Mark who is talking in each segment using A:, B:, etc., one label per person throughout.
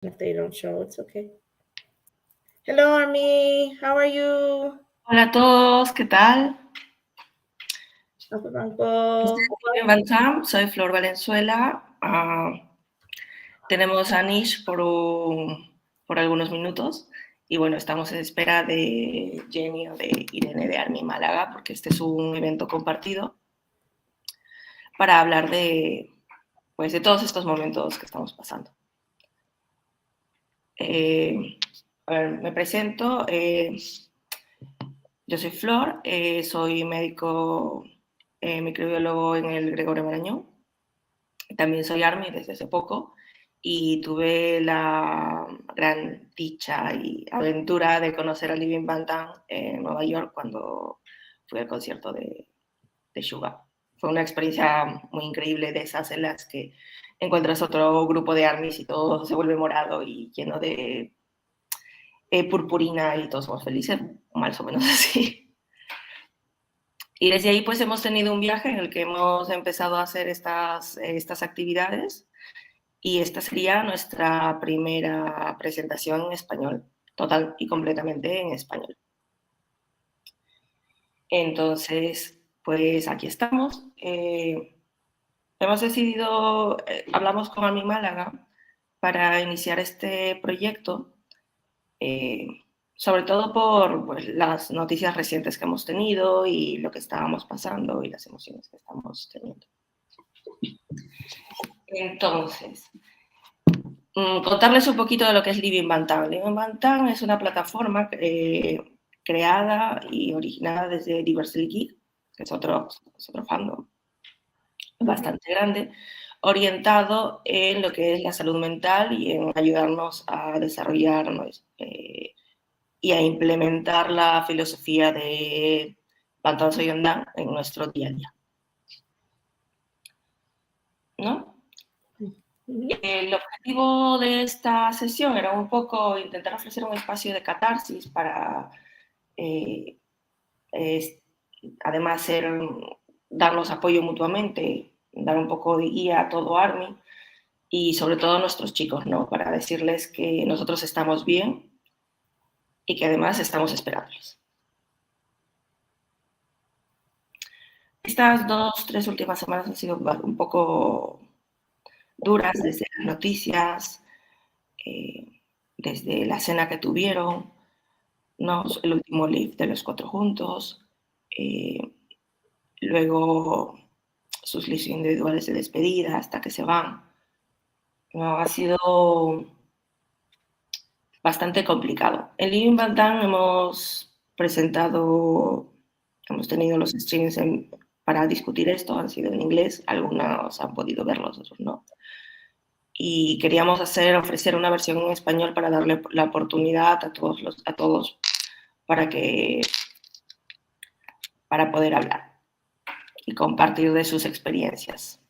A: If they don't show, it's okay. Hello, Army. How are you?
B: Hola a todos, ¿qué tal?
A: Uncle Blanco.
B: En Bangtan, soy Flor Valenzuela. Tenemos a Nish por algunos minutos y bueno, estamos en espera de Jenny o de Irene de Army Málaga porque este es un evento compartido para hablar pues, de todos estos momentos que estamos pasando. A ver, me presento. Yo soy Flor, soy médico microbiólogo en el Gregorio Marañón. También soy Army desde hace poco y tuve la gran dicha y aventura de conocer a Living Bangtan en Nueva York cuando fui al concierto de Suga. Fue una experiencia muy increíble, de esas en las que encuentras otro grupo de armies y todo se vuelve morado y lleno de purpurina y todos somos felices, más o menos así. Y desde ahí pues hemos tenido un viaje en el que hemos empezado a hacer estas actividades y esta sería nuestra primera presentación en español, total y completamente en español. Entonces, pues aquí estamos. Hemos decidido, hablamos con Army Málaga para iniciar este proyecto, sobre todo por pues, las noticias recientes que hemos tenido y lo que estábamos pasando y las emociones que estamos teniendo. Entonces, contarles un poquito de lo que es Living Bangtan. Living Bangtan es una plataforma creada y originada desde Diversely Geek, que es otro fandom bastante grande, orientado en lo que es la salud mental y en ayudarnos a desarrollarnos y a implementar la filosofía de Bangtan Soyondan en nuestro día a día. ¿No? El objetivo de esta sesión era un poco intentar ofrecer un espacio de catarsis para, además, darnos apoyo mutuamente, dar un poco de guía a todo Army y sobre todo a nuestros chicos, ¿no? Para decirles que nosotros estamos bien y que además estamos esperándoles. Estas 2-3 últimas semanas han sido un poco duras desde las noticias, desde la cena que tuvieron, ¿no? El último live de los 4 juntos, luego sus listas individuales de despedida hasta que se van. No, ha sido bastante complicado. En Living Bangtan hemos tenido los streams para discutir esto, han sido en inglés, algunos han podido verlos, otros no. Y queríamos ofrecer una versión en español para darle la oportunidad a todos para poder hablar y compartir de sus experiencias.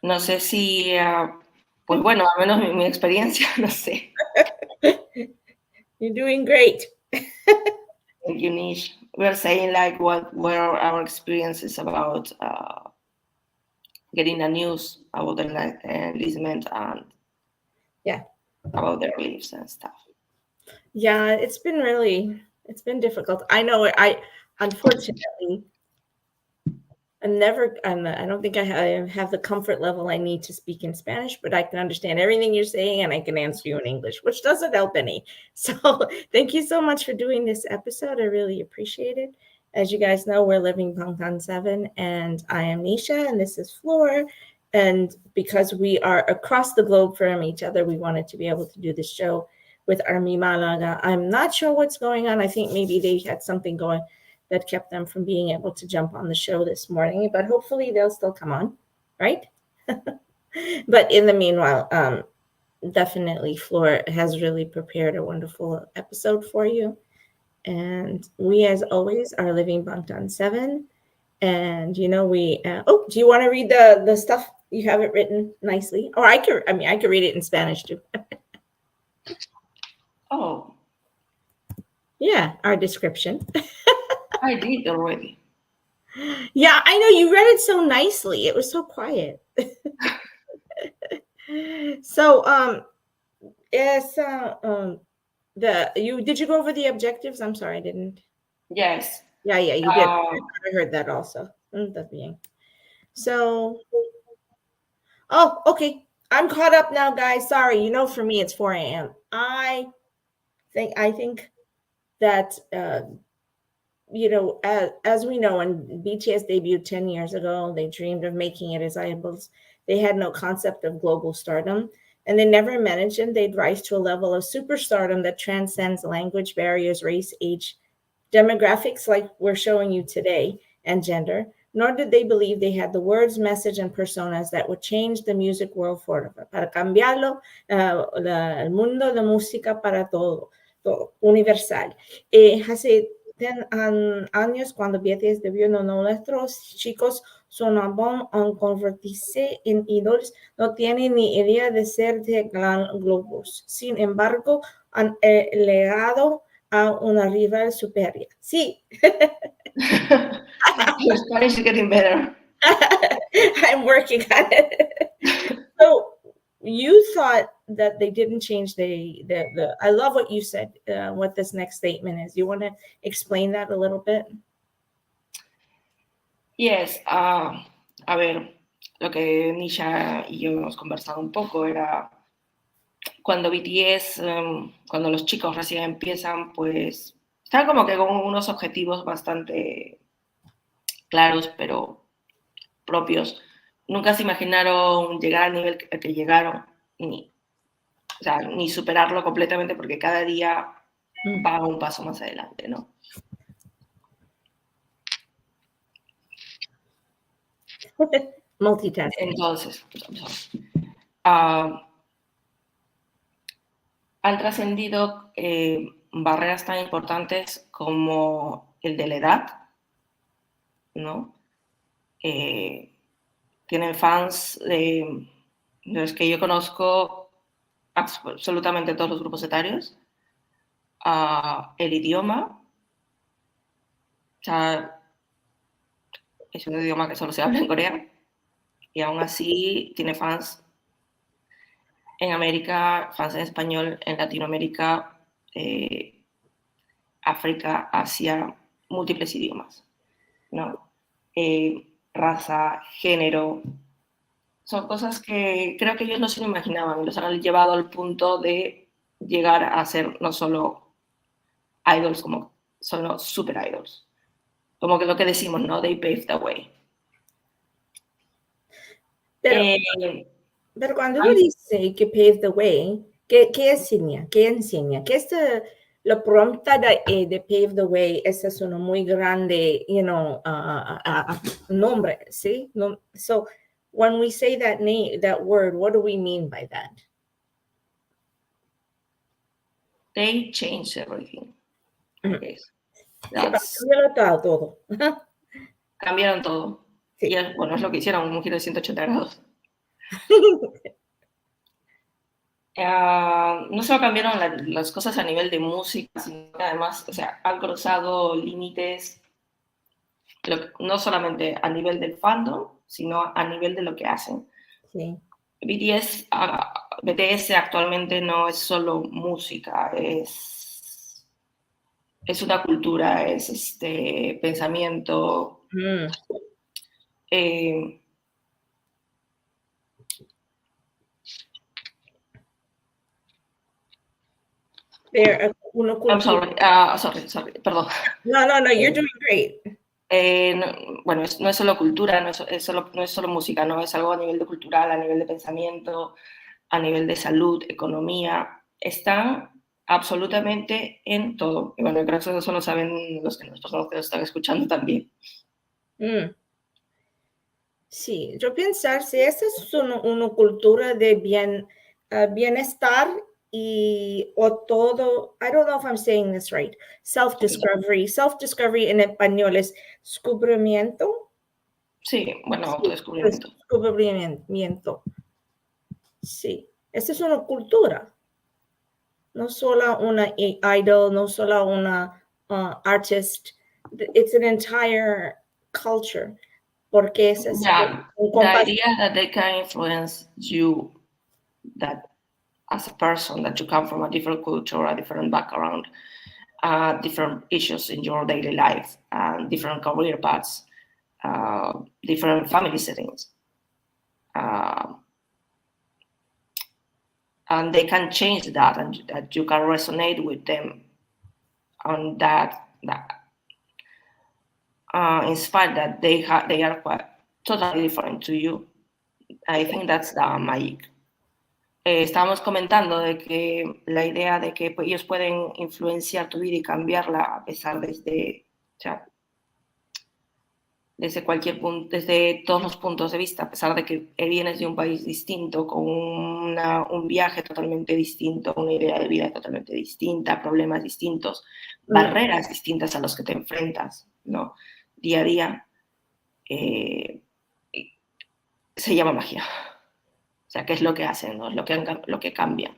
B: No sé si, pues bueno, al menos mi experiencia, no sé.
A: You're doing great.
B: Thank you, Nish. We're saying like what were our experiences about getting the news about the enlistment and about their beliefs and stuff.
A: Yeah, it's been difficult. I know unfortunately, I don't think I have the comfort level I need to speak in Spanish, but I can understand everything you're saying and I can answer you in English, which doesn't help any. So thank you so much for doing this episode. I really appreciate it. As you guys know, we're living Bangtan 7 and I am Nisha and this is Floor. And because we are across the globe from each other, we wanted to be able to do this show with Army Malaga. I'm not sure what's going on. I think maybe they had something going that kept them from being able to jump on the show this morning, but hopefully they'll still come on, right? But in the meanwhile, definitely Floor has really prepared a wonderful episode for you. And we, as always, are living Bangtan 7. And, do you want to read the stuff? You have it written nicely. Or I could read it in Spanish too.
B: Oh.
A: Yeah, our description.
B: I did already.
A: Yeah, I know you read it so nicely. It was so quiet. So, is did you go over the objectives? I'm sorry, I didn't.
B: Yes.
A: Yeah, you did.
B: Uh,
A: I heard that also. Está bien. So, oh, okay. I'm caught up now, guys. Sorry. For me, it's 4 a.m. I think that as we know, when BTS debuted 10 years ago, they dreamed of making it as idols. They had no concept of global stardom, and they never imagined they'd rise to a level of superstardom that transcends language barriers, race, age, demographics like we're showing you today, and gender, nor did they believe they had the words, message, and personas that would change the music world forever. Para cambiarlo, el mundo de música para todo, universal. Hace 10 años, cuando BTS debió, no, nuestros chicos sonaban a convertirse en ídolos, no tienen ni idea de ser de gran globos. Sin embargo, han legado a una rival superior. Sí.
B: Your Spanish is getting better.
A: I'm working on it. So you thought that they didn't change the I love what you said, what this next statement is. You want to explain that a little bit?
B: Yes. A ver, lo que Nisha y yo hemos conversado un poco era cuando BTS, cuando los chicos recién empiezan, pues están como que con unos objetivos bastante claros, pero propios. Nunca se imaginaron llegar al nivel que llegaron, ni superarlo completamente, porque cada día va un paso más adelante, ¿no?
A: Multitasking.
B: Entonces, han trascendido barreras tan importantes como el de la edad, ¿no? Tienen fans de los que yo conozco absolutamente todos los grupos etarios. El idioma, o sea, es un idioma que solo se habla en Corea y aún así tiene fans en América, fans en español, en Latinoamérica, África, Asia, múltiples idiomas, ¿no? Raza, género, son cosas que creo que ellos no se lo imaginaban y los han llevado al punto de llegar a ser no solo idols, como solo super idols. Como que lo que decimos, ¿no? They paved the way.
A: Pero cuando uno dice que pave the way, ¿qué enseña? ¿Qué enseña? ¿Qué es la prompta de pave the way? Ese es uno muy grande, nombre, ¿sí? No, so, when we say that name, that word, what do we mean by that?
B: They changed everything. Okay.
A: Cambiaron todo.
B: Cambiaron todo.
A: Sí.
B: Y bueno, es lo que hicieron, un giro de 180 grados. No solo cambiaron las cosas a nivel de música, sino que además, o sea, han cruzado límites, no solamente a nivel del fandom, sino a nivel de lo que hacen.
A: Sí.
B: BTS actualmente no es solo música, es una cultura, es pensamiento. I'm sorry, perdón.
A: No, you're doing great.
B: Bueno, no es solo cultura, no es solo música, no es algo a nivel de cultural, a nivel de pensamiento, a nivel de salud, economía, están absolutamente en todo. Y bueno, creo que eso lo saben las personas que nos están escuchando también.
A: Sí, yo pensar, si esta es una cultura de bienestar o todo, I don't know if I'm saying this right, self-discovery en español es descubrimiento.
B: Sí, bueno, autodescubrimiento.
A: Descubrimiento. Sí, esta es una cultura. No solo una idol, no solo una artist. It's an entire culture. Porque ese es
B: Yeah,
A: un
B: the
A: compás.
B: idea that they can influence you, that as a person, that you come from a different culture, a different background, different issues in your daily life, different career paths, different family settings. And they can change that, and that you can resonate with them on that in spite that they are quite totally different to you. I think that's the magic. Estábamos comentando de que la idea de que pues, ellos pueden influenciar tu vida y cambiarla a pesar o sea, desde cualquier punto, desde todos los puntos de vista, a pesar de que vienes de un país distinto, con un viaje totalmente distinto, una idea de vida totalmente distinta, problemas distintos, barreras distintas a los que te enfrentas, ¿no? Día a día, se llama magia. O sea, ¿qué es lo que hacen? ¿No? Es lo que cambia.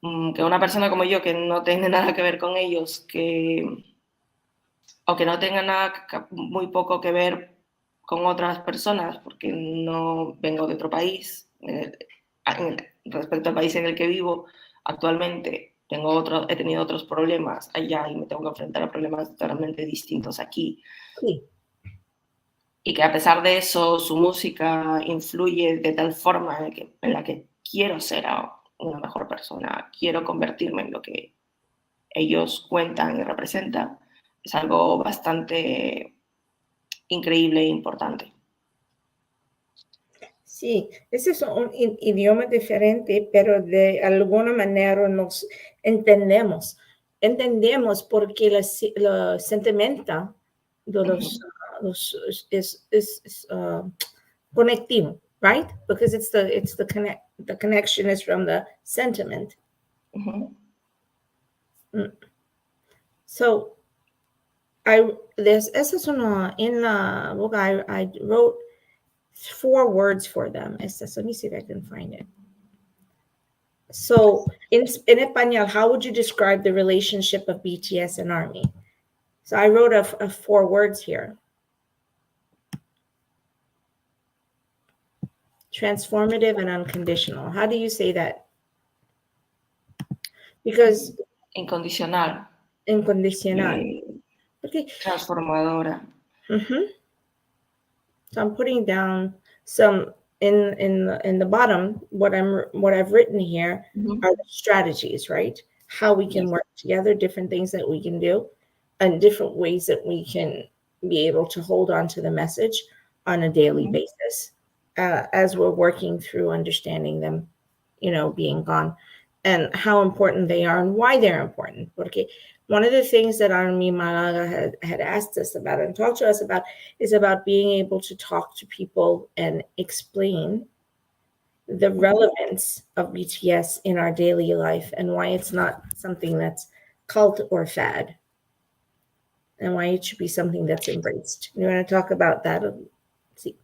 B: Que una persona como yo, que no tiene nada que ver con ellos, o que no tenga nada, muy poco que ver con otras personas, porque no vengo de otro país, respecto al país en el que vivo actualmente, he tenido otros problemas allá y me tengo que enfrentar a problemas totalmente distintos aquí.
A: Sí.
B: Y que a pesar de eso, su música influye de tal forma en la que quiero ser una mejor persona, quiero convertirme en lo que ellos cuentan y representan, es algo bastante increíble e importante.
A: Sí, ese es un idioma diferente, pero de alguna manera nos entendemos. Entendemos porque el sentimiento de los es conectivo, right? Because the connection is from the sentiment. So esa es una, in the book I wrote 4 words for them. Let me see if I can find it. So in español, how would you describe the relationship of BTS and ARMY? So I wrote a 4 words here. Transformative and unconditional. How do you say that? Because
B: incondicional.
A: Incondicional. Okay.
B: Transformadora.
A: So I'm putting down some in the bottom. What I've written here are the strategies, right? How we can work together, different things that we can do, and different ways that we can be able to hold on to the message on a daily basis as we're working through understanding them, being gone, and how important they are and why they're important. Porque one of the things that Armi Malaga had asked us about and talked to us about is about being able to talk to people and explain the relevance of BTS in our daily life and why it's not something that's cult or fad and why it should be something that's embraced. You want to talk about that? Sí.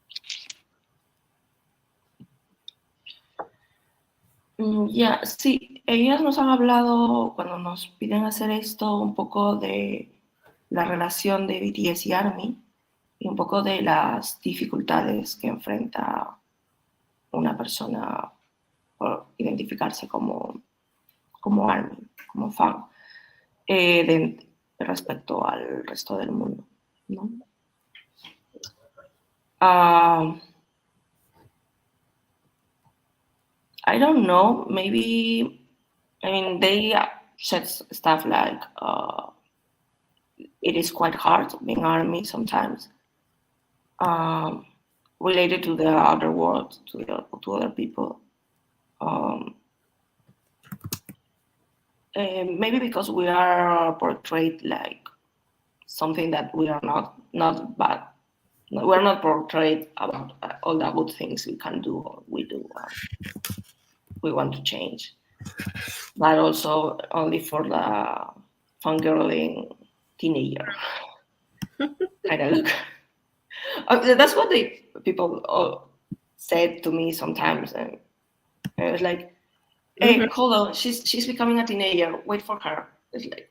B: Sí, ellas nos han hablado cuando nos piden hacer esto un poco de la relación de BTS y ARMY y un poco de las dificultades que enfrenta una persona por identificarse como ARMY, como fan, respecto al resto del mundo, ¿no? I don't know, maybe, they said stuff like, it is quite hard being ARMY sometimes, related to the outer world, to other people. Maybe because we are portrayed like something that we are not bad. We're not portrayed about all the good things we can do or we do. We want to change, but also only for the fangirling teenager kind of look. That's what people said to me sometimes, and I was like, "Hey, hold on, she's becoming a teenager. Wait for her." It's like,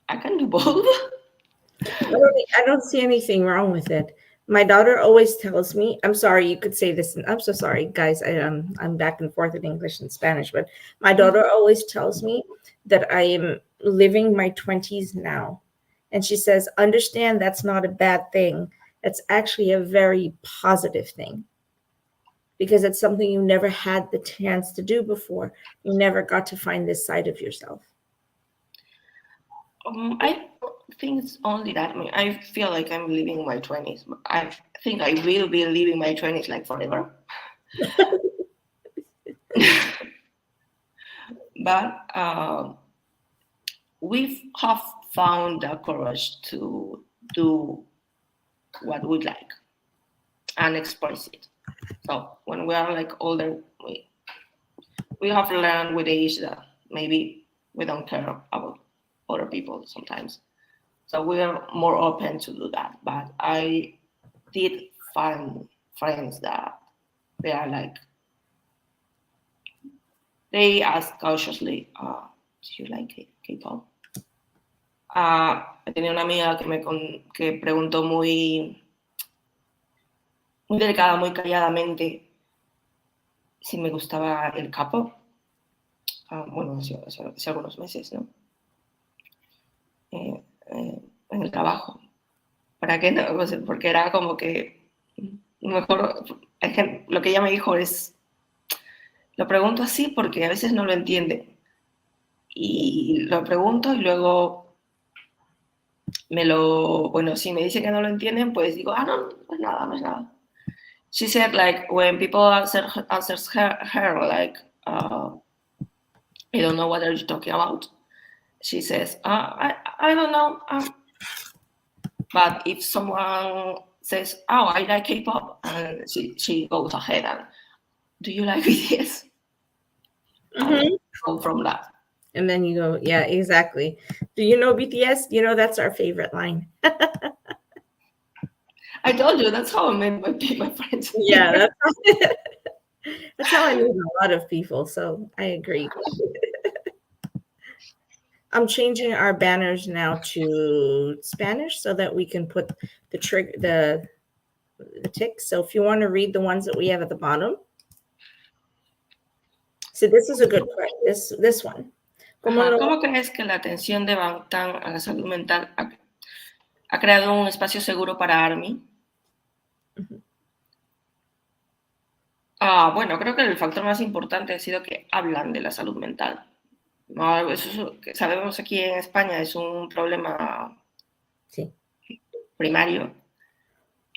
B: I can do both.
A: I don't see anything wrong with it. My daughter always tells me, I'm sorry, you could say this, and I'm so sorry, guys. I'm back and forth in English and Spanish, but my daughter always tells me that I am living my 20s now. And she says, understand that's not a bad thing. It's actually a very positive thing because it's something you never had the chance to do before. You never got to find this side of yourself.
B: I don't think it's only that. I mean, I feel like I'm living my 20s. I think I will be living my 20s like forever. But we have found the courage to do what we like and express it. So when we are like older, we have learned with age that maybe we don't care about other people sometimes. So we are more open to do that. But I did find friends that they are like, they ask cautiously, do you like K-pop? Tenía una amiga que preguntó muy delicada, muy calladamente si me gustaba el K-pop. Bueno, hace algunos meses, ¿no? En el trabajo. ¿Para qué no? Pues porque era como que mejor, lo que ella me dijo es, lo pregunto así porque a veces no lo entiende. Y lo pregunto y luego bueno, si me dice que no lo entienden, pues digo, no, no es nada, no es nada. She said, like, when people answers her like, I don't know what are you talking about. She says, I don't know. But if someone says, oh, I like K-pop, and she goes ahead and, do you like BTS? And go from that.
A: And then you go, yeah, exactly. Do you know BTS? You know, that's our favorite line.
B: I told you, that's how I met my friends.
A: Yeah, that's how I meet a lot of people. So I agree. I'm changing our banners now to Spanish so that we can put the ticks. So if you want to read the ones that we have at the bottom. So this is a good question. This one.
B: ¿Cómo crees que la atención de Bangtan a la salud mental ha creado un espacio seguro para ARMY? Bueno, creo que el factor más importante ha sido que hablan de la salud mental. No, eso que sabemos aquí en España es un problema primario.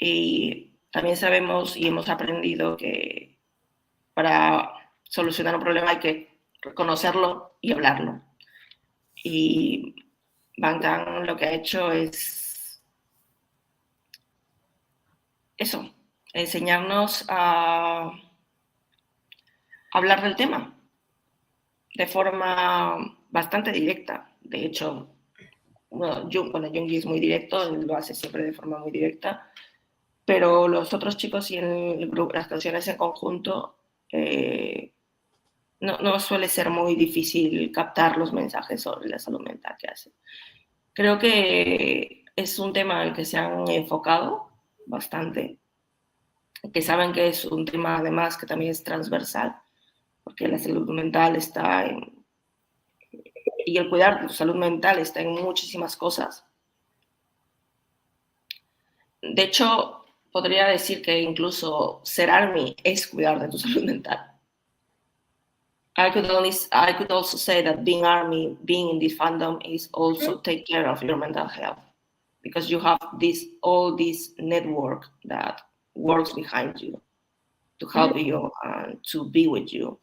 B: Y también sabemos y hemos aprendido que para solucionar un problema hay que reconocerlo y hablarlo. Y Bangtan lo que ha hecho es eso, enseñarnos a hablar del tema de forma bastante directa. De hecho, Jungi es muy directo, lo hace siempre de forma muy directa, pero los otros chicos y el grupo, las canciones en conjunto, no suele ser muy difícil captar los mensajes sobre la salud mental que hacen. Creo que es un tema al que se han enfocado bastante, que saben que es un tema además que también es transversal, porque la salud mental está y el cuidar de tu salud mental está en muchísimas cosas. De hecho, podría decir que incluso ser ARMY es cuidar de tu salud mental. I could also say that being ARMY, being in this fandom, is also take care of your mental health, because you have all this network that works behind you to help you and to be with you.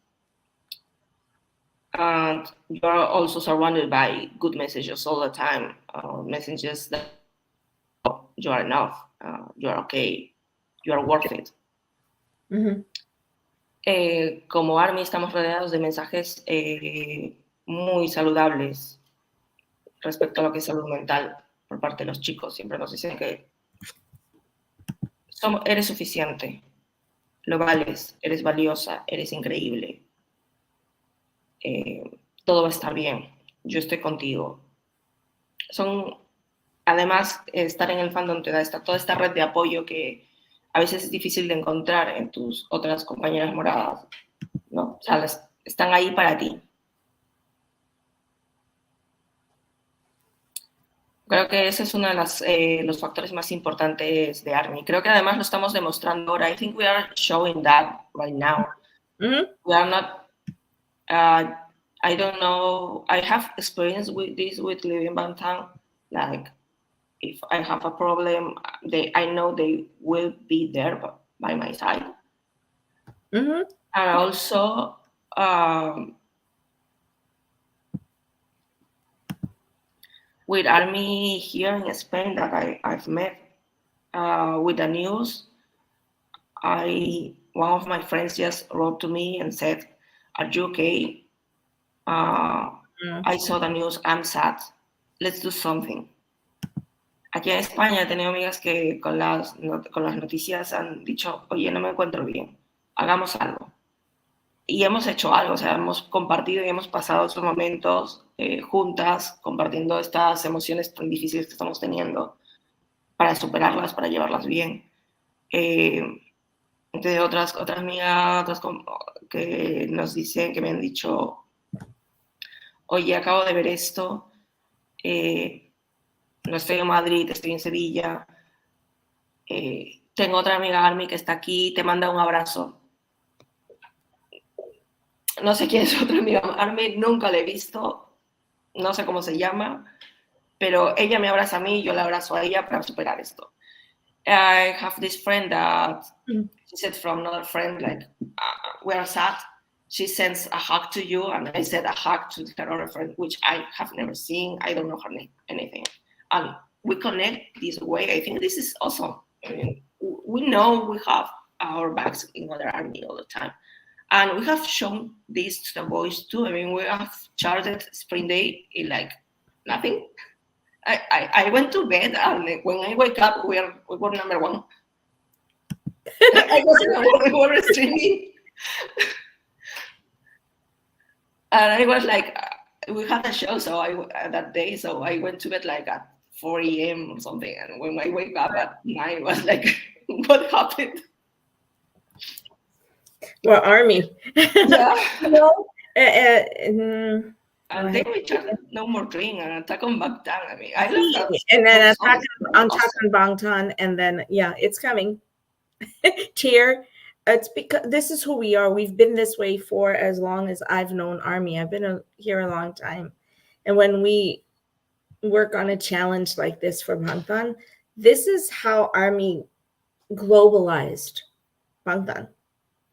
B: And you are also surrounded by good messages all the time, messages that you are enough, you are okay, you are worth it. Como ARMY estamos rodeados de mensajes muy saludables respecto a lo que es salud mental por parte de los chicos. Siempre nos dicen que eres suficiente, lo vales, eres valiosa, eres increíble. Todo va a estar bien, yo estoy contigo. además, estar en el fandom te da toda esta red de apoyo que a veces es difícil de encontrar en tus otras compañeras moradas, ¿no? O sea, están ahí para ti. Creo que ese es uno de los factores más importantes de ARMY. Creo que además lo estamos demostrando ahora. I think we are showing that right now.
A: Mm-hmm.
B: We are not, I don't know, I have experience with this with living Bangtan. Like, if I have a problem, I know they will be there by my side.
A: Mm-hmm.
B: And also, with ARMY here in Spain that I've met, with the news, one of my friends just wrote to me and said, "Are you okay? I saw the news. I'm sad. Let's do something." Aquí en España he tenido amigas que con las noticias han dicho, oye, no me encuentro bien, hagamos algo. Y hemos hecho algo, o sea, hemos compartido y hemos pasado estos momentos juntas, compartiendo estas emociones tan difíciles que estamos teniendo para superarlas, para llevarlas bien. De otras amigas que nos dicen, que me han dicho, oye, acabo de ver esto, no estoy en Madrid, estoy en Sevilla, tengo otra amiga Army que está aquí, te manda un abrazo. No sé quién es otra amiga Army, nunca la he visto, no sé cómo se llama, pero ella me abraza a mí, yo la abrazo a ella para superar esto. I have this friend that she said from another friend, like, we are sad. She sends a hug to you, and I said a hug to her other friend, which I have never seen. I don't know her name, anything. And we connect this way. I think this is awesome. I mean, we know we have our backs in other ARMY all the time. And we have shown this to the boys too. I mean, we have charged Spring Day in like nothing. I went to bed, and when I wake up, we were number one. I was we were streaming. And I was like, we had a show that day, so I went to bed like at 4 a.m. or something. And when I wake up at 9, I was like, what happened?
A: Well, ARMY.
B: Yeah.
A: No.
B: And then we just No More Drink and Attack on Bangtan. I mean, I love that.
A: And then Attack on Bangtan, and then it's coming. Cheer. It's because this is who we are. We've been this way for as long as I've known ARMY. I've been here a long time, and when we work on a challenge like this for Bangtan, this is how ARMY globalized Bangtan.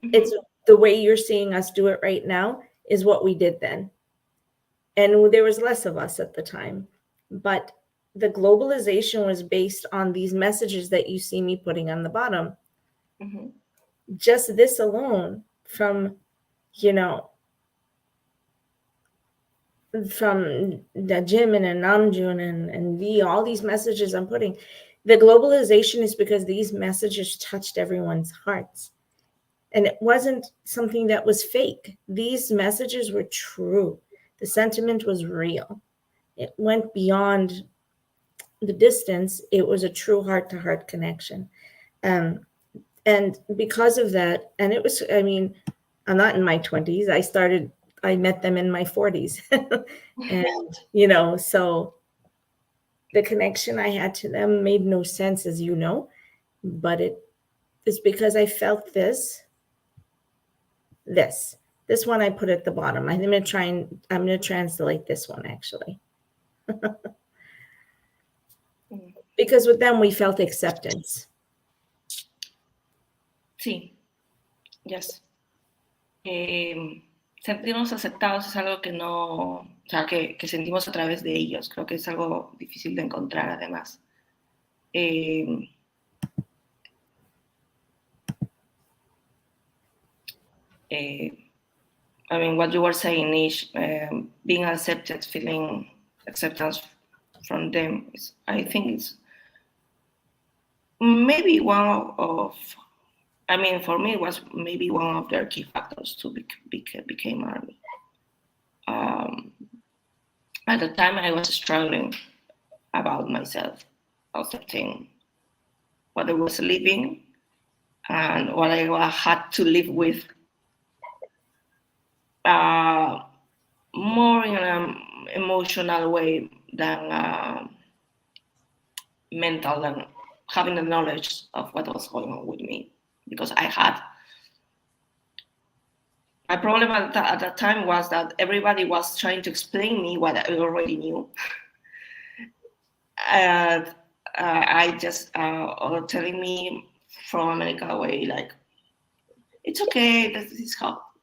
A: Mm-hmm. It's the way you're seeing us do it right now is what we did then. And there was less of us at the time, but the globalization was based on these messages that you see me putting on the bottom. Mm-hmm. Just this alone from the Jimin and Namjoon and V, all these messages I'm putting, the globalization is because these messages touched everyone's hearts. And it wasn't something that was fake. These messages were true. The sentiment was real. It went beyond the distance. It was a true heart-to-heart connection. And because of that, and it was, I mean, I'm not in my 20s. I met them in my 40s. And, so the connection I had to them made no sense, as you know, but it is because I felt this one I put at the bottom. I'm going to translate this one actually. Because with them we felt acceptance.
B: Sí, yes. Sentirnos aceptados es algo que no, o sea, que sentimos a través de ellos. Creo que es algo difícil de encontrar además. I mean, what you were saying is being accepted, feeling acceptance from them. I think it's maybe one of, I mean, for me, it was maybe one of their key factors to became ARMY. At the time, I was struggling about myself, accepting what I was living and what I had to live with, more in an emotional way than mental, and having the knowledge of what was going on with me, because I had. My problem at that time was that everybody was trying to explain me what I already knew. And I just or telling me from America away, like, it's okay, this is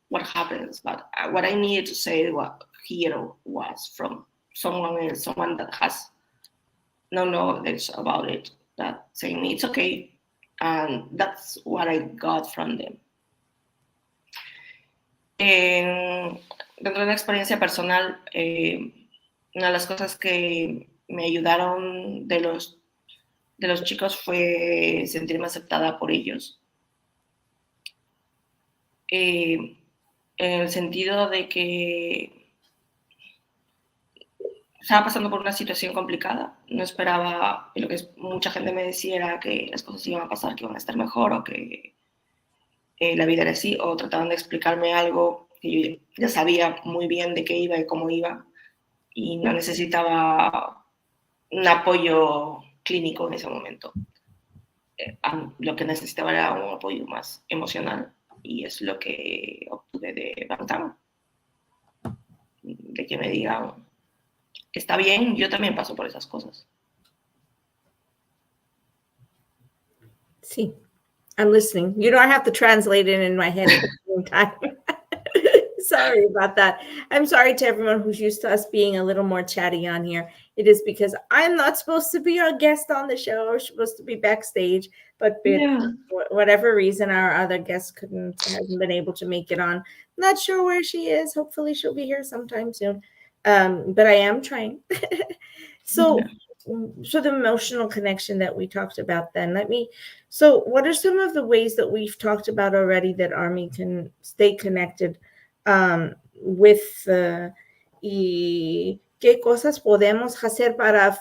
B: what happens. But what I needed to say here was from someone else, someone that has no knowledge about it, that saying me it's okay, and that's what I got from them. Dentro de una experiencia personal, una de las cosas que me ayudaron de los chicos fue sentirme aceptada por ellos. En el sentido de que estaba pasando por una situación complicada, no esperaba, y lo que mucha gente me decía era que las cosas iban a pasar, que iban a estar mejor, o que la vida era así, o trataban de explicarme algo que yo ya sabía muy bien de qué iba y cómo iba, y no necesitaba un apoyo clínico en ese momento. Lo que necesitaba era un apoyo más emocional, y es lo que obtuve de Bangtan, de que me digan, está bien, yo también paso por esas cosas.
A: Sí. I'm listening. You don't have to translate it in my head at the same time. Sorry about that. I'm sorry to everyone who's used to us being a little more chatty on here. It is because I'm not supposed to be a guest on the show. I'm supposed to be backstage, but for whatever reason, our other guest hasn't been able to make it on. Not sure where she is. Hopefully she'll be here sometime soon. But I am trying. So the emotional connection that we talked about then, so what are some of the ways that we've talked about already that Army can stay connected with y qué cosas podemos hacer para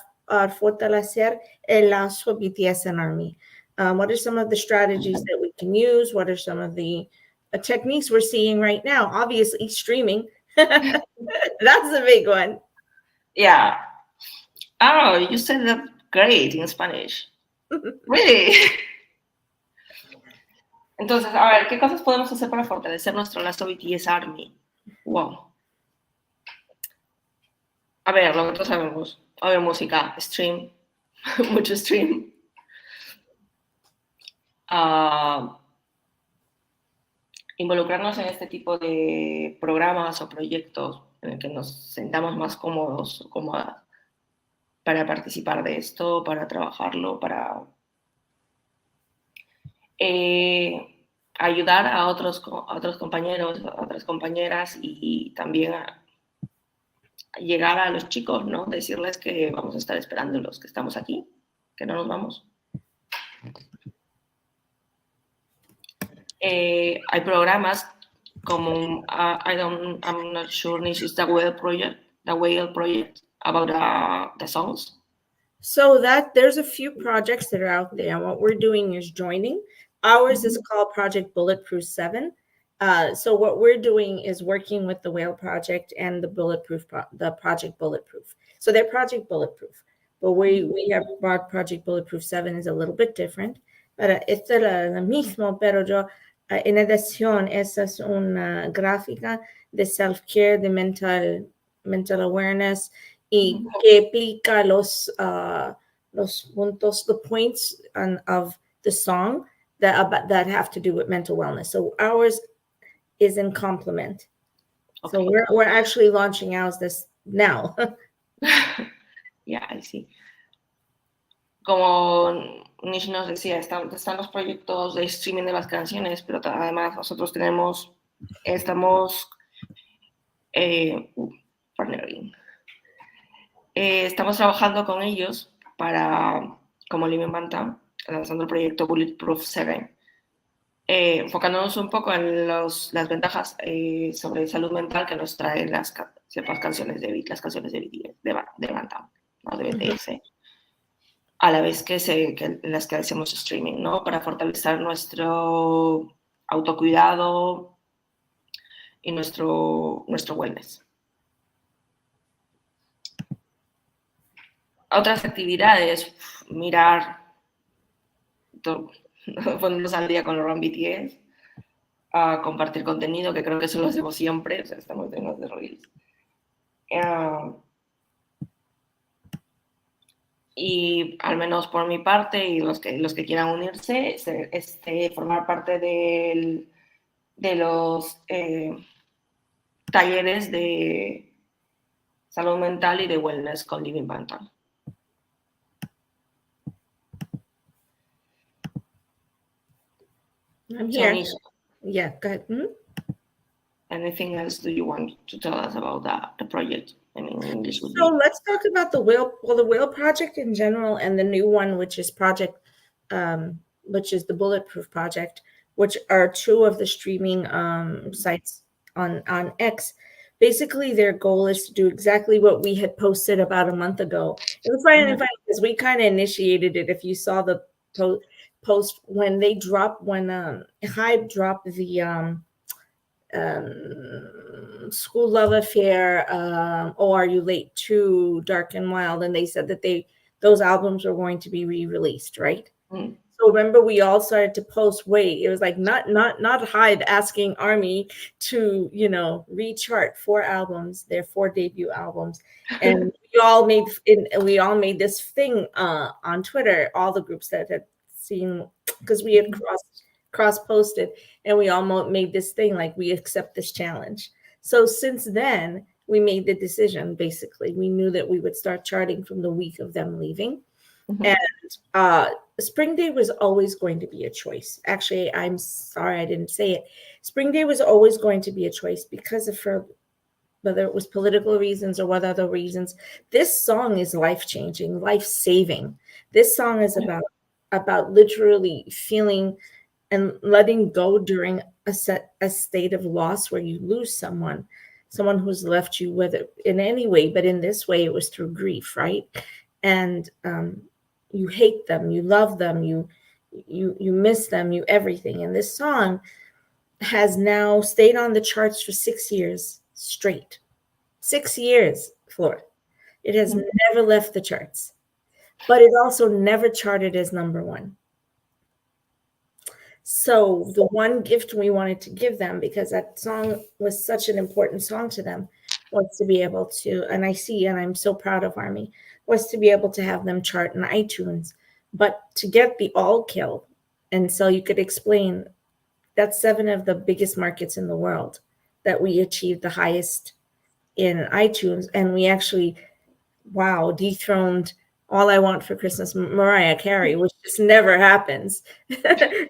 A: fortalecer el lazo BTS and Army? What are some of the strategies that we can use? What are some of the techniques we're seeing right now? Obviously, streaming. That's a big one.
B: Yeah. Oh, you said that great in Spanish. Really? Entonces, a ver, ¿qué cosas podemos hacer para fortalecer nuestro lazo BTS Army? Wow. A ver, lo que todos sabemos. Oír música, stream, mucho stream. Involucrarnos en este tipo de programas o proyectos en el que nos sentamos más cómodos o cómodas para participar de esto, para trabajarlo, para ayudar a otros compañeros, a otras compañeras, y también a llegar a los chicos, ¿no? Decirles que vamos a estar esperándolos, que estamos aquí, que no nos vamos. Hay programas como I'm not sure if it's the Whale Project about the songs.
A: So there's a few projects that are out there, and what we're doing is joining. Ours is called Project Bulletproof 7. So what we're doing is working with the Whale Project and the Project Bulletproof. So they're Project Bulletproof, but we have brought Project Bulletproof 7 is a little bit different. Pero esto es lo mismo, pero yo en adición, esa es una gráfica de self-care, de mental awareness, y que aplica los puntos, the points of the song that have to do with mental wellness. So ours is in complement. Okay. So we're actually launching ours this now.
B: Yeah, I see. Como Nish nos decía, están los proyectos de streaming de las canciones, pero además nosotros estamos partnering. Estamos trabajando con ellos como Living Bangtan, lanzando el proyecto Bulletproof 7, enfocándonos un poco en las ventajas sobre salud mental que nos traen ciertas canciones las canciones de BTS, de Bangtan, ¿no? De BTS. a la vez que las que hacemos streaming, ¿no? Para fortalecer nuestro autocuidado y nuestro wellness. Otras actividades, mirar, ponernos al día con los BTS, compartir contenido, que creo que eso lo hacemos siempre, o sea, estamos llenos de reels. Y al menos por mi parte y los que quieran unirse, formar parte de los talleres de salud mental y de wellness con Living Bangtan.
A: I'm here. Yeah, go ahead.
B: Anything else do you want to tell us about the project? I mean, English would
A: So
B: be...
A: let's talk about the whale project in general, and the new one, which is which is the Bulletproof Project, which are two of the streaming sites on X. Basically, their goal is to do exactly what we had posted about a month ago. It was funny because we kind of initiated it. If you saw the post when Hybe dropped the School Love Affair, Oh Are You Late Too, Dark and Wild, and they said that those albums were going to be re-released, right? So remember, we all started to post. Wait, it was like not Hybe asking Army to rechart 4 albums, their 4 debut albums, and we all made this thing on Twitter. All the groups that had seen, because we had cross posted, and we all made this thing like we accept this challenge. So since then, we made the decision. Basically, we knew that we would start charting from the week of them leaving. And Spring Day was always going to be a choice. Actually, I'm sorry I didn't say it. Spring Day was always going to be a choice because of whether it was political reasons or what other reasons. This song is life-changing, life-saving. This song is about literally feeling and letting go during a state of loss where you lose someone who's left you, whether in any way, but in this way, it was through grief, right? And you hate them, you love them, you miss them, you everything. And this song has now stayed on the charts for 6 years straight. 6 years, Flora. It has never left the charts, but it also never charted as #1. So the one gift we wanted to give them, because that song was such an important song to them, was to be able to, and I'm so proud of Army, was to be able to have them chart in iTunes, but to get the all kill. And so you could explain that's 7 of the biggest markets in the world that we achieved the highest in iTunes. And we actually, dethroned All I Want for Christmas, Mariah Carey, which just never happens.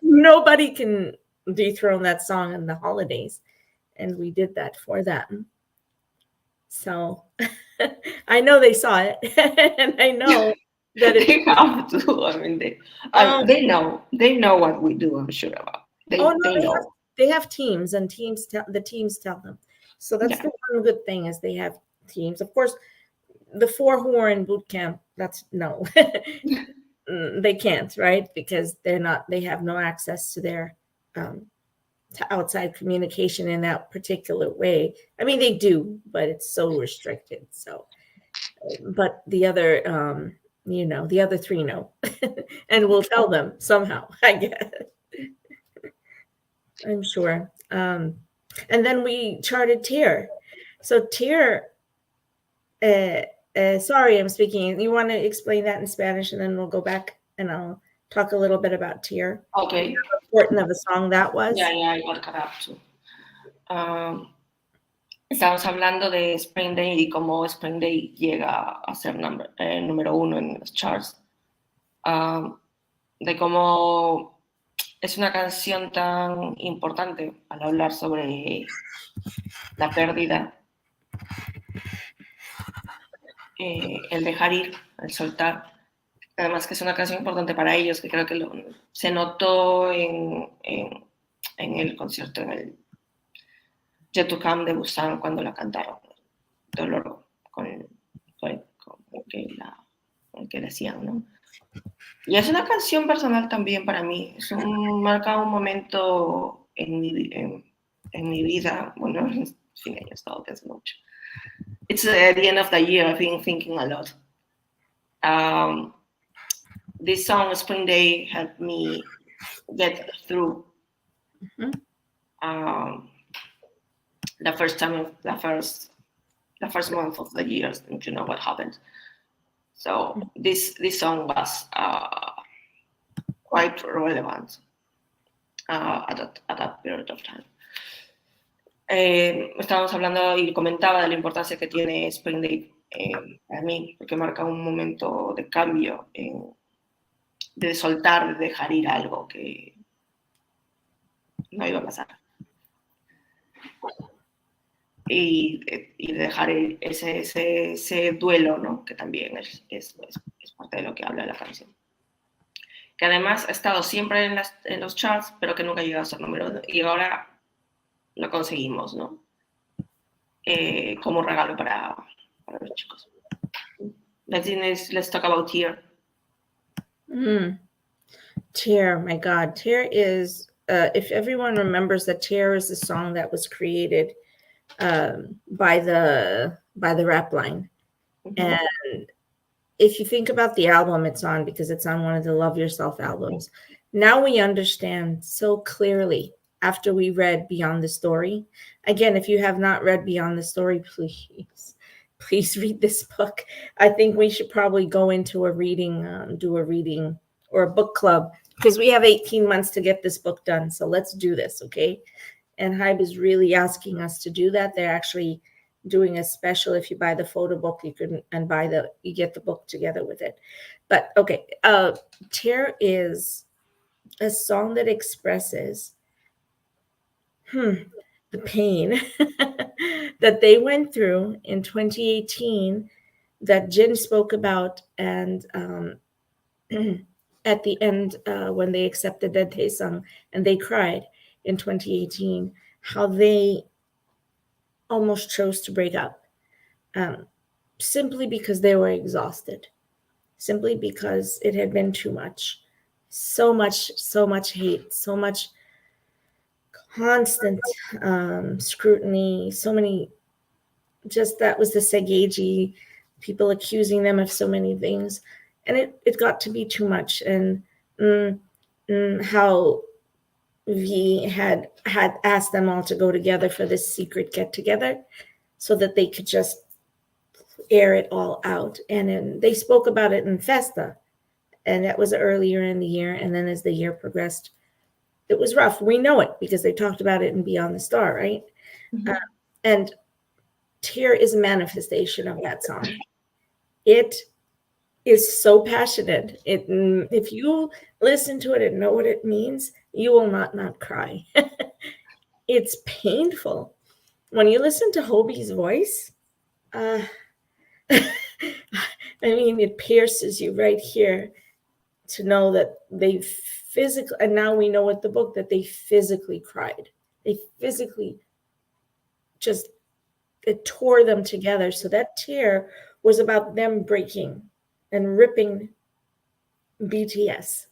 A: Nobody can dethrone that song in the holidays. And we did that for them. So I know they saw it, and I know that
B: they have to. I mean, they know what we do. I'm sure about. They know.
A: They have teams, and the teams tell them. So that's the one good thing is they have teams. Of course, the 4 who are in boot camp, they can't, right? Because they have no access to their to outside communication in that particular way. I mean, they do, but it's so restricted. So, but the other, the other 3 know, and we'll tell them somehow, I guess. I'm sure. And then we charted Tier. So Tier, sorry, I'm speaking. You want to explain that in Spanish, and then we'll go back and I'll talk a little bit about Tier.
B: Okay.
A: How important of a song that was.
B: Yeah, I got caught up too. Estamos hablando de Spring Day y cómo Spring Day llega a ser número 1 en los charts. De cómo es una canción tan importante al hablar sobre la pérdida, el dejar ir, el soltar. Además que es una canción importante para ellos, que creo que se notó en el concierto, en el Yet to Come de Busan, cuando la cantaron. Dolor con el que la hacían, ¿no? Y es una canción personal también para mí. Marca un momento en mi vida. Bueno, fin, he estado pensando mucho. It's at the end of the year. I've been thinking a lot. This song, Spring Day, helped me get through um, the first time of the first month of the year. Don't you know what happened? So this song was quite relevant at that period of time. Estábamos hablando y comentaba de la importancia que tiene Spring Day para mí, porque marca un momento de cambio, de soltar, de dejar ir algo que no iba a pasar. Y dejar ese duelo, ¿no? Que también es parte de lo que habla la canción. Que además ha estado siempre en los charts, pero que nunca ha llegado a ser número 1. Y ahora lo conseguimos, ¿no? Como regalo para los chicos. Let's talk about Tear.
A: Tear, my God. Tear is, if everyone remembers that Tear is a song that was created by the rap line. And if you think about the album it's on, because it's on one of the Love Yourself albums, now we understand so clearly after we read Beyond the Story. Again, if you have not read Beyond the Story, please read this book. I think we should probably go into a reading, do a reading or a book club, because we have 18 months to get this book done. So let's do this, okay? And Hybe is really asking us to do that. They're actually doing a special. If you buy the photo book, you get the book together with it. But okay, Tear is a song that expresses the pain that they went through in 2018 that Jin spoke about, and at the end when they accepted that Taesung and they cried in 2018, how they almost chose to break up simply because they were exhausted, simply because it had been too much. So much hate, so much constant scrutiny, so many, just that was the Segeji, people accusing them of so many things. And it got to be too much. And how V had asked them all to go together for this secret get together so that they could just air it all out. And then they spoke about it in Festa, and that was earlier in the year. And then as the year progressed, it was rough. We know it because they talked about it in Beyond the Star, right? And Tear is a manifestation of that song. It is so passionate. If you listen to it and know what it means, you will not cry. It's painful. When you listen to Hobie's voice, I mean, it pierces you right here to know that they physically, and now we know with the book that they physically cried. They physically just, it tore them together. So that tear was about them breaking and ripping BTS.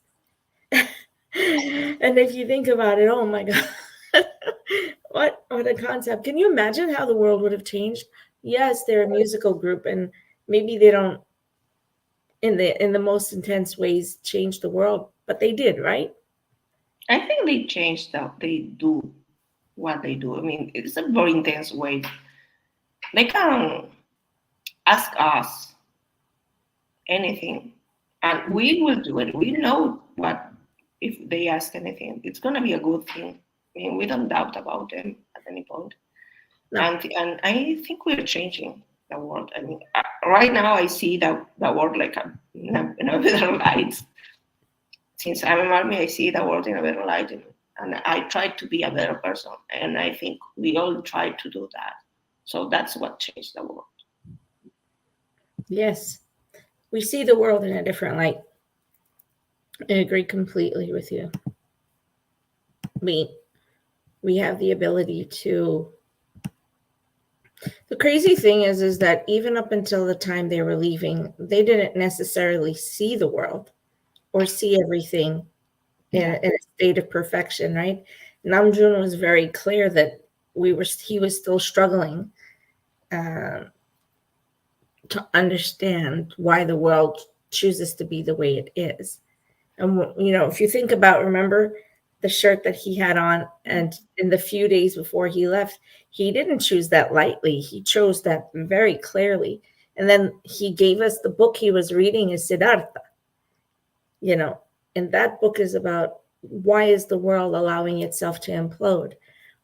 A: And if you think about it, oh my God, what a concept. Can you imagine how the world would have changed? Yes, they're a musical group, and maybe they don't in the most intense ways change the world, but they did, right?
B: I think they changed that. They do what they do. I mean, it's a very intense way. They can ask us anything, and we will do it. We know what, if they ask anything, it's going to be a good thing. I mean, we don't doubt about them at any point. No. And I think we're changing the world. I mean, right now I see the world like in a better light. Since I'm an army, I see the world in a better light, and I try to be a better person. And I think we all try to do that. So that's what changed the world.
A: Yes, we see the world in a different light. I agree completely with you. We have the ability to. The crazy thing is that even up until the time they were leaving, they didn't necessarily see the world. or see everything in a state of perfection, right? Namjoon was very clear that he was still struggling uh, to understand why the world chooses to be the way it is. And if you think about, remember the shirt that he had on, and in the few days before he left, he didn't choose that lightly. He chose that very clearly. And then he gave us the book he was reading, is Siddhartha. And that book is about, why is the world allowing itself to implode?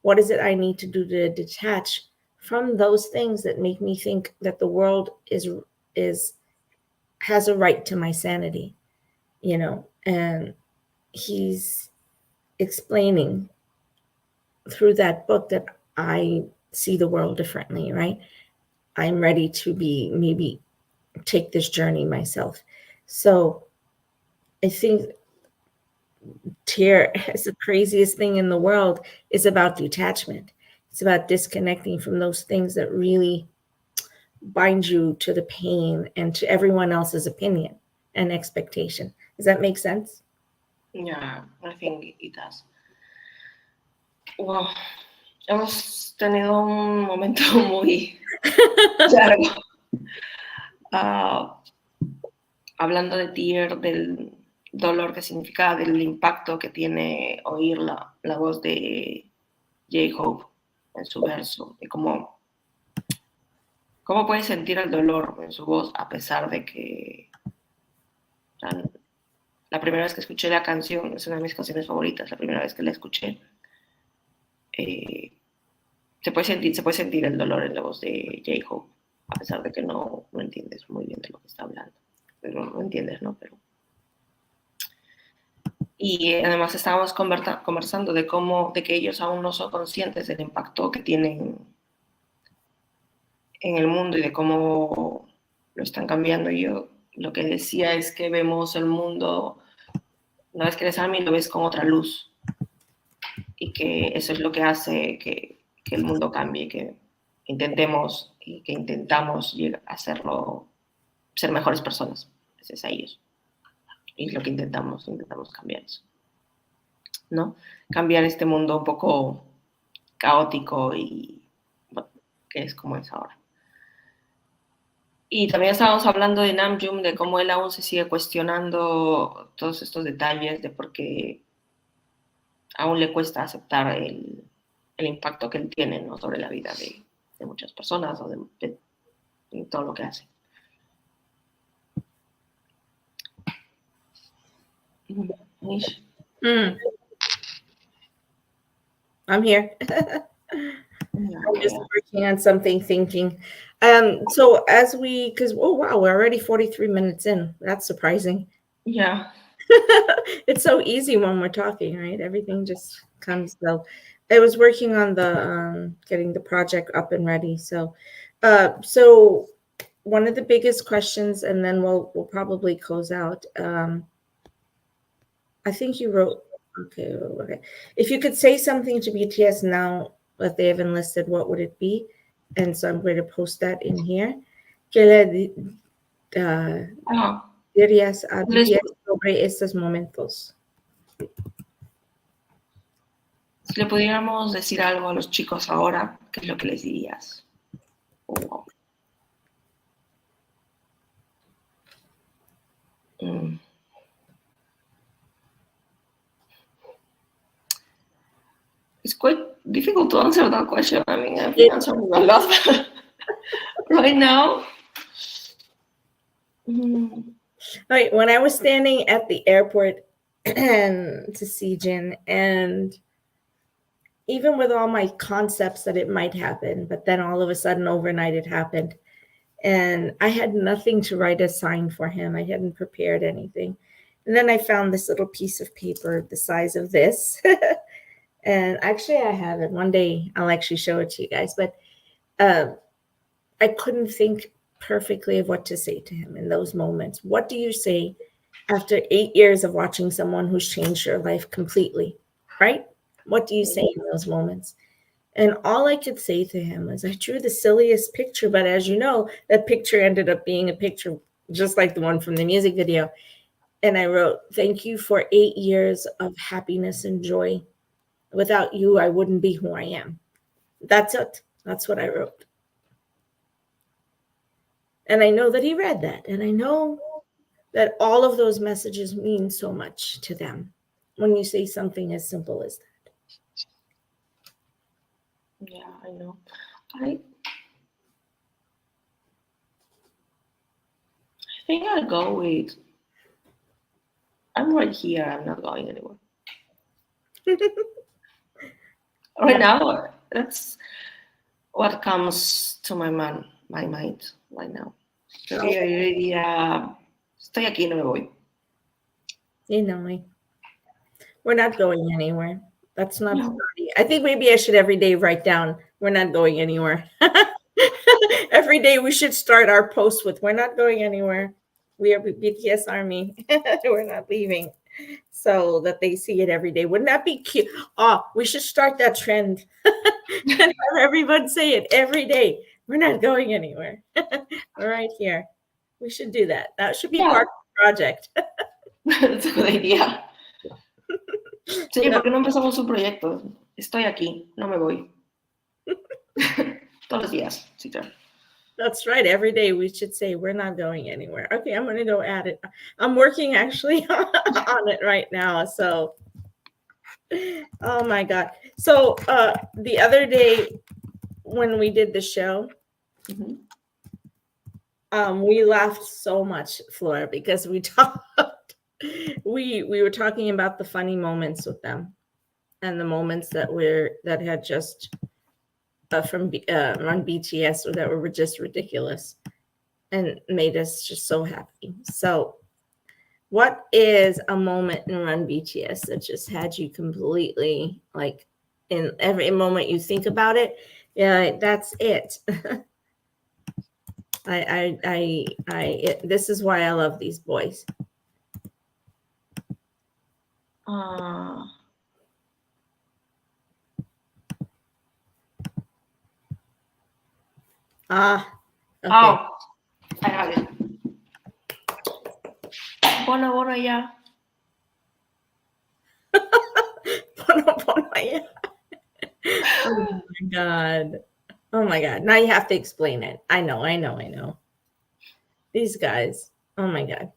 A: What is it I need to do to detach from those things that make me think that the world has a right to my sanity? And he's explaining through that book that I see the world differently, right? I'm ready to maybe take this journey myself. So I think tear is the craziest thing in the world, is about detachment. It's about disconnecting from those things that really bind you to the pain and to everyone else's opinion and expectation. Does that make sense?
B: Yeah, I think it does. Wow, hemos tenido un momento muy largo. Hablando de Tear, del dolor que significa, del impacto que tiene oír la voz de J-Hope en su verso, y cómo puedes sentir el dolor en su voz, a pesar de que la primera vez que escuché la canción, es una de mis canciones favoritas, la primera vez que la escuché, se puede sentir el dolor en la voz de J-Hope, a pesar de que no entiendes muy bien de lo que está hablando. Pero no entiendes, ¿no? Y además estábamos conversando de que ellos aún no son conscientes del impacto que tienen en el mundo y de cómo lo están cambiando. Y yo lo que decía es que vemos el mundo, una vez que eres ARMY, lo ves con otra luz, y que eso es lo que hace que el mundo cambie, que intentamos hacerlo, ser mejores personas, gracias a ellos. Y es lo que intentamos cambiar eso, ¿no? Cambiar este mundo un poco caótico y, bueno, que es como es ahora. Y también estábamos hablando de Namjoon, de cómo él aún se sigue cuestionando todos estos detalles, de por qué aún le cuesta aceptar el impacto que él tiene, ¿no?, sobre la vida de muchas personas, o de todo lo que hace.
A: I'm here. I'm just working on something, thinking. So because wow, we're already 43 minutes in. That's surprising.
B: Yeah.
A: It's so easy when we're talking, right? Everything just comes. So I was working on the getting the project up and ready. So one of the biggest questions, and then we'll probably close out. I think you wrote, okay. If you could say something to BTS now that they have enlisted, what would it be? And so I'm going to post that in here. ¿Qué le dirías a BTS sobre estos momentos?
B: Si le pudiéramos decir algo a los chicos ahora, ¿qué es lo que les dirías? Oh. It's quite difficult to answer that question. I mean, I've been answering a lot right now.
A: Right, when I was standing at the airport to see Jin, and even with all my concepts that it might happen, but then all of a sudden overnight it happened, and I had nothing to write a sign for him. I hadn't prepared anything. And then I found this little piece of paper the size of this. And actually I have it. One day I'll actually show it to you guys. But I couldn't think perfectly of what to say to him in those moments. What do you say after 8 years of watching someone who's changed your life completely, right? What do you say in those moments? And all I could say to him was, I drew the silliest picture, but as you know, that picture ended up being a picture just like the one from the music video. And I wrote, "Thank you for 8 years of happiness and joy. Without you, I wouldn't be who I am." That's it. That's what I wrote. And I know that he read that. And I know that all of those messages mean so much to them when you say something as simple as that.
B: Yeah, I know. I think I'll go with, I'm right here, I'm not going anywhere. Right now, that's what comes to my mind right now. Creo que yo diría, estoy aquí, no me voy.
A: You know me. We're not going anywhere. That's not funny. I think maybe I should every day write down, "We're not going anywhere." Every day we should start our post with, "We're not going anywhere. We are BTS Army. We're not leaving." So that they see it every day. Wouldn't that be cute? Oh, we should start that trend and have everyone say it every day. "We're not going anywhere. We're right here." We should do that. That should be part of the project.
B: That's a good idea. Sí, ¿por qué no empezamos un proyecto? Estoy aquí, no me voy. Todos los días, sí, claro.
A: That's right. Every day we should say, "We're not going anywhere." Okay, I'm going to go add it. I'm working actually on it right now. So, oh my God. So the other day when we did the show, we laughed so much, Flora, because we talked. We were talking about the funny moments with them, and the moments that had just from on BTS that were just ridiculous and made us just so happy. So, what is a moment in Run BTS that just had you completely, like, in every moment you think about it? Yeah, that's it. This is why I love these boys. Okay.
B: Oh, I have it. Bono, yeah.
A: Bono, yeah. Oh my God. Oh my God. Now you have to explain it. I know. These guys. Oh my God.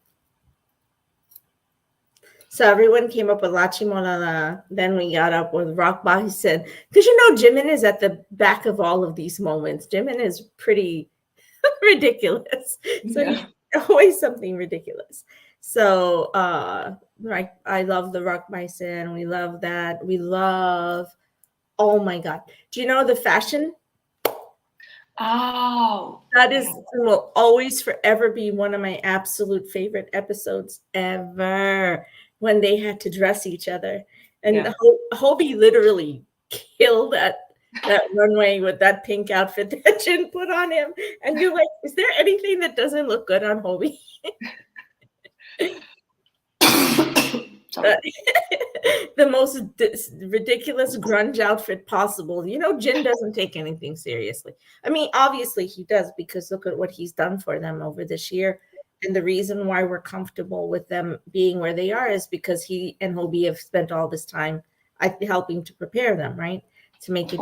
A: So everyone came up with Lachi Molala. Then we got up with Rock Bison. Because Jimin is at the back of all of these moments. Jimin is pretty ridiculous. So he's always something ridiculous. So right, I love the Rock Bison. We love that. We love, oh my God. Do you know the fashion?
B: Oh.
A: That will always forever be one of my absolute favorite episodes ever, when they had to dress each other. And Hobie literally killed that runway with that pink outfit that Jin put on him. And you're like, is there anything that doesn't look good on Hobie? The most ridiculous grunge outfit possible. Jin doesn't take anything seriously. I mean, obviously he does, because look at what he's done for them over this year. And the reason why we're comfortable with them being where they are is because he and Hobie have spent all this time helping to prepare them, right? To make it,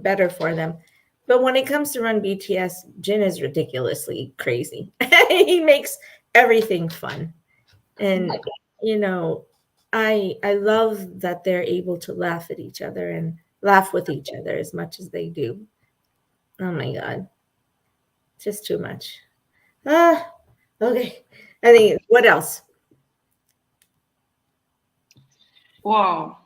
A: better for them. But when it comes to Run BTS, Jin is ridiculously crazy. He makes everything fun. And I love that they're able to laugh at each other and laugh with each other as much as they do. Oh my God. Just too much. Okay. I think, what else?
B: Wow.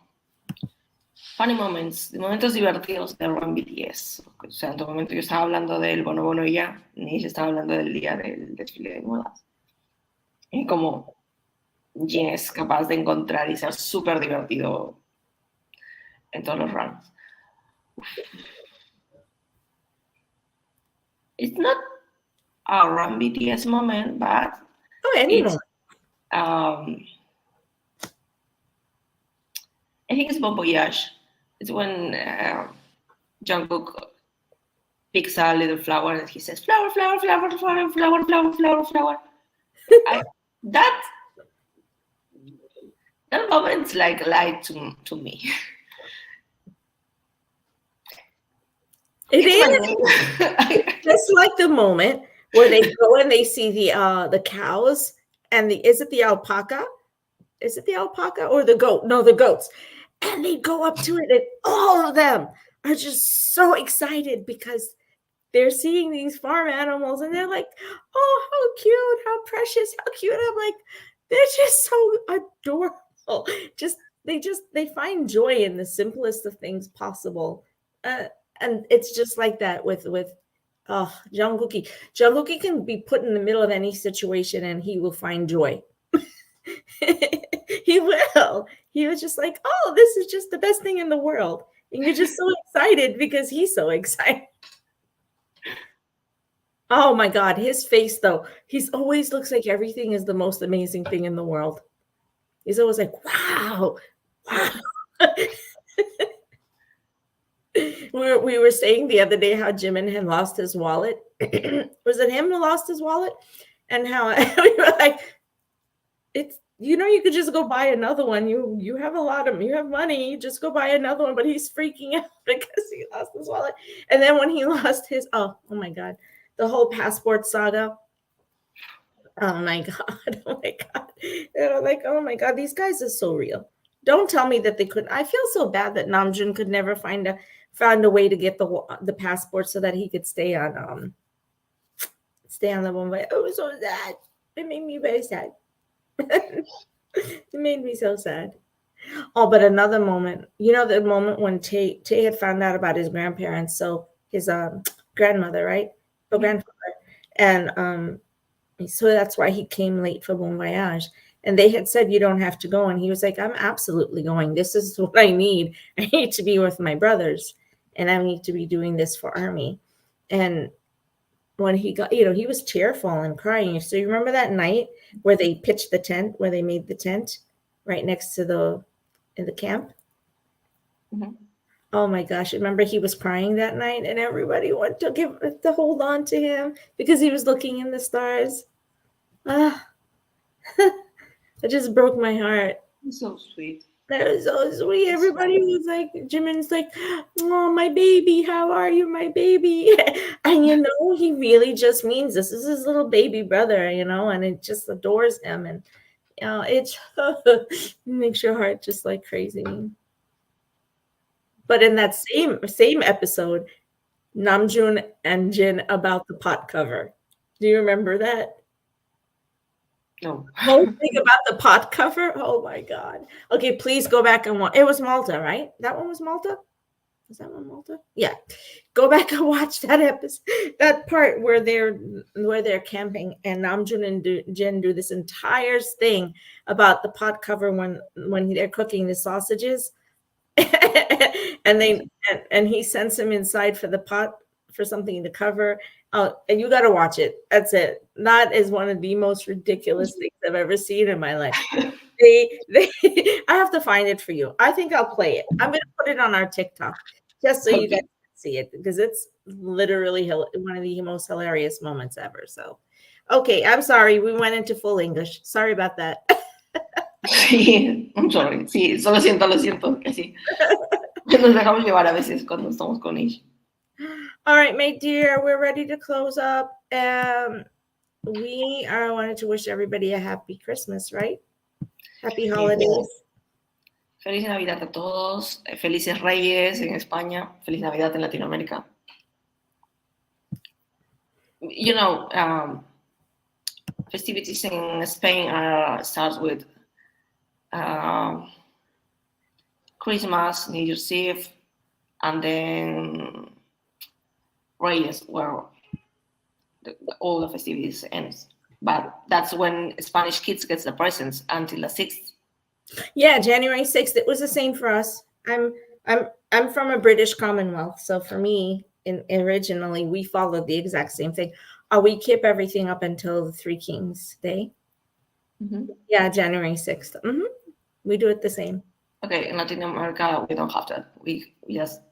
B: Funny moments, momentos divertidos de Run BTS. O sea, en todo momento yo estaba hablando del Bono ya, ni se estaba hablando del día del desfile de modas. Y como Jin es capaz de encontrar y ser súper divertido en todos los runs. It's not a Run BTS moment, but
A: any moment.
B: I think it's Bon Voyage. It's when Jungkook picks a little flower and he says, flower, flower, flower, flower, flower, flower, flower, flower. That moment's like lied to me.
A: It is
B: is.
A: just like the moment where they go and they see the cows and is it the alpaca? Is it the alpaca or the goat? No, the goats. And they go up to it, and all of them are just so excited because they're seeing these farm animals and they're like, oh, how cute, how precious, how cute. I'm like, they're just so adorable. They find joy in the simplest of things possible. And it's just like that with Jungkook. Jungkook can be put in the middle of any situation and he will find joy. He will. He was just like, oh, this is just the best thing in the world. And you're just so excited because he's so excited. Oh my God, his face though. He's always looks like everything is the most amazing thing in the world. He's always like, wow, wow. We were saying the other day how Jimin had lost his wallet. Was it him who lost his wallet? And how we were like, it's you could just go buy another one. You have you have money, just go buy another one. But he's freaking out because he lost his wallet. And then when he lost his, oh my God, the whole passport saga. Oh my God, oh my God. Like, oh my God, these guys are so real. Don't tell me that they couldn't. I feel so bad that Namjoon could never find a way to get the passport so that he could stay on the one way. It was so sad. It made me very sad. It made me so sad. Oh, but another moment, the moment when Tay had found out about his grandparents, so his grandmother, right? Or grandfather. And so that's why he came late for Bon Voyage. And they had said, you don't have to go. And he was like, I'm absolutely going. This is what I need. I need to be with my brothers. And I need to be doing this for Army. And when he got, he was tearful and crying. So you remember that night where they pitched the tent, where they made the tent right next to in the camp?
B: Mm-hmm.
A: Oh my gosh. Remember he was crying that night and everybody wanted to hold on to him because he was looking in the stars. Ah, it just broke my heart.
B: So sweet.
A: That was so sweet. Everybody was like, Jimin's like, oh, my baby, how are you, my baby? And he really just means this is his little baby brother, and it just adores him. And it makes your heart just like crazy. But in that same episode, Namjoon and Jin about the pot cover. Do you remember that?
B: No.
A: Whole thing about the pot cover? Oh my God. Okay, please go back and watch. It was Malta, right? That one was Malta? Was that one Malta? Yeah. Go back and watch that episode. That part where they're camping and Namjoon and Jin do this entire thing about the pot cover when they're cooking the sausages. and he sends him inside for the pot for something to cover. And you got to watch it. That's it. That is one of the most ridiculous things I've ever seen in my life. I have to find it for you. I think I'll play it. I'm going to put it on our TikTok just so you guys can see it because it's literally one of the most hilarious moments ever. So, okay, I'm sorry. We went into full English. Sorry about that.
B: Sí, I'm sorry. Sí, lo siento, que sí. Nos dejamos llevar a veces cuando estamos con ella.
A: All right, my dear, we're ready to close up. We wanted to wish everybody a happy Christmas, right? Happy holidays.
B: Feliz Navidad a todos. Felices Reyes en España. Feliz Navidad en Latinoamérica. Festivities in Spain starts with Christmas, New Year's Eve, and then Reyes, where all the festivities ends. But that's when Spanish kids get the presents until the 6th.
A: Yeah, January 6th. It was the same for us. I'm from a British Commonwealth, so for me, originally we followed the exact same thing. We keep everything up until the Three Kings Day.
B: Mm-hmm.
A: Yeah, January 6th. Mm-hmm. We do it the same.
B: Okay, in Latin America we don't have that. We just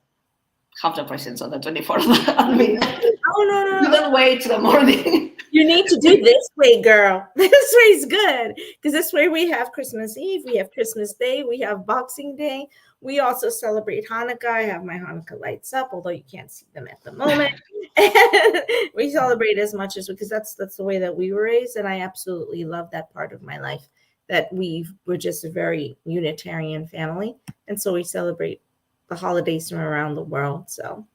B: have the presents on the 24th. I mean,
A: Oh, no.
B: you don't wait till the morning.
A: You need to do this way, girl. This way's good because this way we have Christmas Eve, we have Christmas Day, we have Boxing Day. We also celebrate Hanukkah. I have my Hanukkah lights up, although you can't see them at the moment. And we celebrate as much as because that's the way that we were raised, and I absolutely love that part of my life. That we're just a very Unitarian family, and so we celebrate the holidays from around the world. So.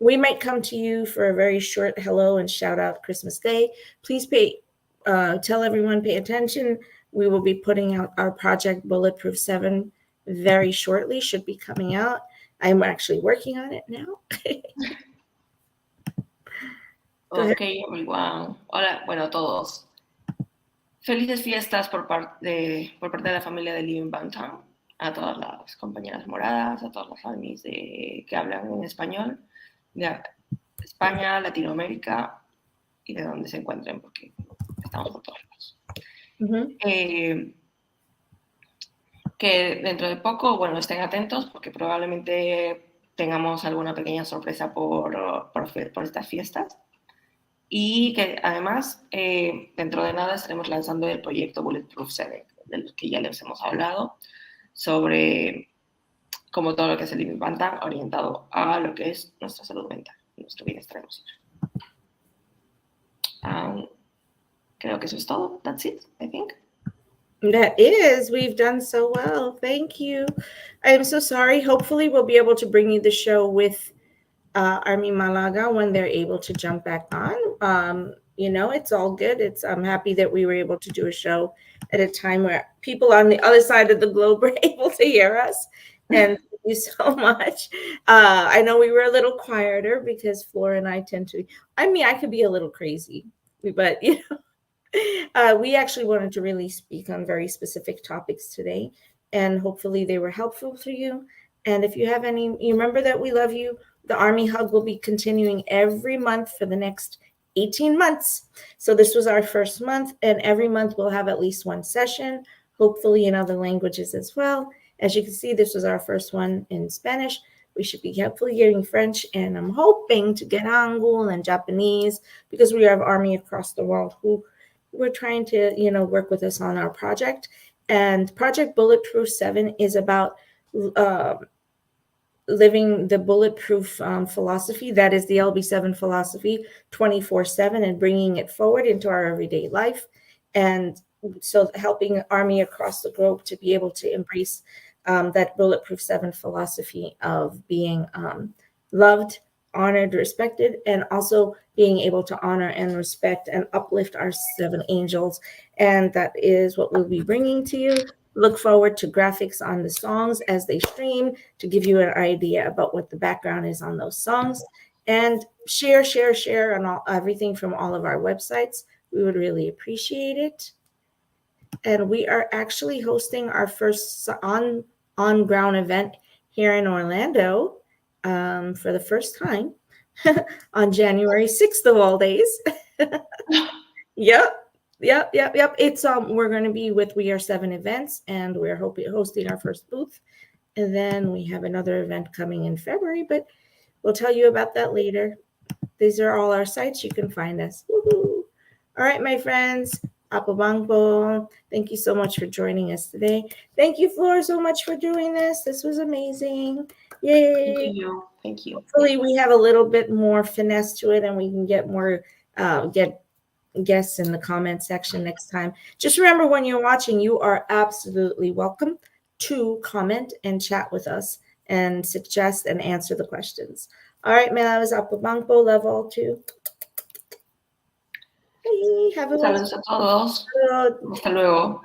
A: We might come to you for a very short hello and shout out Christmas Day. Please tell everyone, pay attention. We will be putting out our project Bulletproof 7 very shortly, should be coming out. I'm actually working on it now.
B: Okay, everyone. Hola, bueno, todos. Felices fiestas por parte de la familia de Living Bangtan. A todas las compañeras moradas, a todas las familias que hablan en español, de España, Latinoamérica y de donde se encuentren, porque estamos por todos lados. Que dentro de poco, bueno, estén atentos, porque probablemente tengamos alguna pequeña sorpresa por estas fiestas. Y que además, dentro de nada, estaremos lanzando el proyecto Bulletproof 7, del que ya les hemos hablado, sobre como todo lo que es el Living Bangtan orientado a lo que es nuestra salud mental, nuestro bienestar emocional. Creo que eso es todo. That's it, I think.
A: That is. We've done so well. Thank you. I am so sorry. Hopefully we'll be able to bring you the show with Army Malaga when they're able to jump back on. It's all good. I'm happy that we were able to do a show at a time where people on the other side of the globe were able to hear us. And thank you so much. I know we were a little quieter because Flora and I I could be a little crazy, but we actually wanted to really speak on very specific topics today, and hopefully they were helpful to you. And if you have you remember that we love you. The Army Hug will be continuing every month for the next 18 months. So this was our first month, and every month we'll have at least one session, hopefully in other languages as well. As you can see, this was our first one in Spanish. We should be hopefully getting French, and I'm hoping to get Hangul and Japanese because we have Army across the world who we're trying to, work with us on our project. And Project Bulletproof 7 is about living the bulletproof philosophy, that is the LB7 philosophy, 24/7, and bringing it forward into our everyday life. And so helping Army across the globe to be able to embrace that Bulletproof 7 philosophy of being loved, honored, respected, and also being able to honor and respect and uplift our 7 angels. And that is what we'll be bringing to you. Look forward to graphics on the songs as they stream to give you an idea about what the background is on those songs. And share on everything from all of our websites. We would really appreciate it. And we are actually hosting our first on-ground event here in Orlando for the first time on January 6th of all days. Yep. It's we're going to be with We Are 7 events, and we're hosting our first booth, and then we have another event coming in February, but we'll tell you about that later. These are all our sites. You can find us. Woo-hoo. All right, my friends. Apabangbo, thank you so much for joining us today. Thank you, Flora, so much for doing this. This was amazing. Yay.
B: Thank you.
A: Hopefully we have a little bit more finesse to it and we can get more guests in the comment section next time. Just remember, when you're watching, you are absolutely welcome to comment and chat with us and suggest and answer the questions. All right, my love is Apabangbo, love all too.
B: Saludos a todos. Hasta luego.